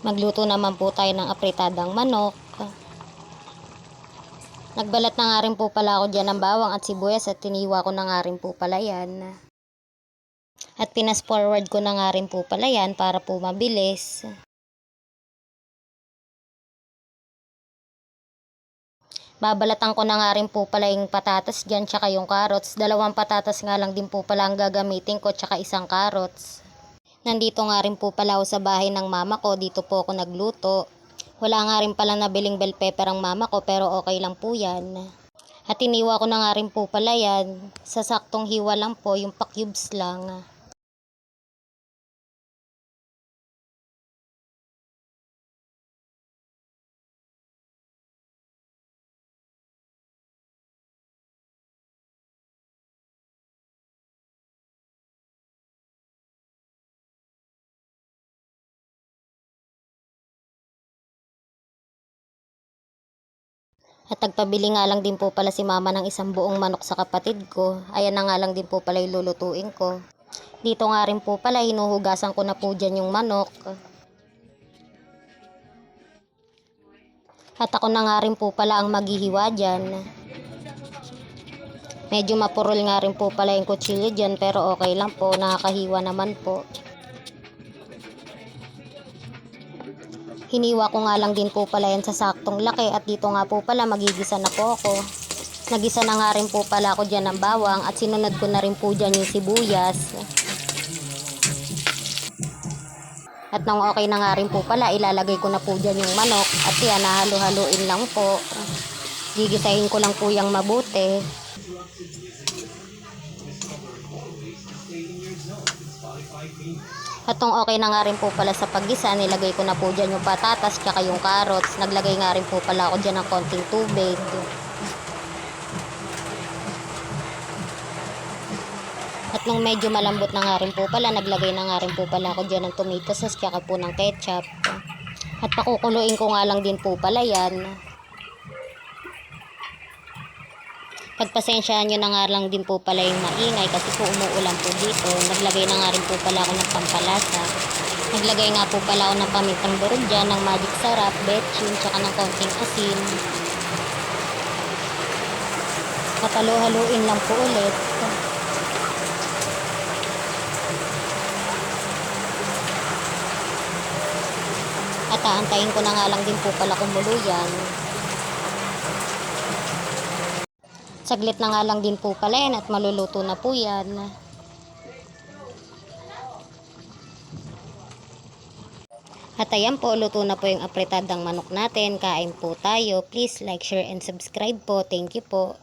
Magluto naman po tayo ng apritadang manok. Nagbalat na nga rin po pala ako dyan ng bawang at sibuyas at tiniwa ko na nga rin po pala yan. At pinas forward ko na nga rin po pala yan para po mabilis. Babalatan ko na nga rin po pala yung patatas dyan tsaka yung carrots. 2 patatas nga lang din po pala ang gagamitin ko tsaka 1 carrots. Nandito nga rin po pala ako sa bahay ng mama ko. Dito po ako nagluto. Wala nga rin pala nabiling bell pepper ang mama ko pero okay lang po yan. At iniwa ko na nga rin po pala yan. Sa saktong hiwa lang po, yung pa-cubes lang. At nagpabili nga lang din po pala si mama ng 1 buong manok sa kapatid ko. Ayan na nga lang din po pala yung lulutuin ko. Dito nga rin po pala hinuhugasan ko na po dyan yung manok. At ako na nga rin po pala ang maghihiwa dyan. Medyo mapurol nga rin po pala yung kutsilyo dyan pero okay lang po, nakakahiwa naman po. Hiniwa ko nga lang din po pala yan sa saktong laki at dito nga po pala magigisa na po ako. Nagisa na nga rin po pala ako dyan ng bawang at sinunod ko na rin po dyan yung sibuyas. At nang okay na nga rin po pala, ilalagay ko na po dyan yung manok at yan, nahalo-haluin lang po. Gigisahin ko lang po yung mabuti. At nung okay na nga rin po pala sa paggisa, nilagay ko na po dyan yung patatas tsaka yung carrots. Naglagay nga rin po pala ako dyan ng konting tubig. At nung medyo malambot na nga rin po pala, naglagay na nga rin po pala ako dyan ng tomato sauce tsaka po ng ketchup. At pakukuluin ko nga lang din po pala yan. Pagpasensyahan nyo na nga lang din po pala yung maingay kasi po umuulan po dito. Naglagay na nga rin po pala ako ng pampalasa. Naglagay nga po pala ako ng pamintang durog dyan, ng magic sarap, betchin, tsaka ng konting asin. Patalo-haluin lang po ulit. At aantayin ko na nga lang din po pala kumulo yan. Saglit na nga lang din po pala yan at maluluto na po yan. At ayan po, luto na po yung apritadang manok natin. Kain po tayo. Please like, share, and subscribe po. Thank you po.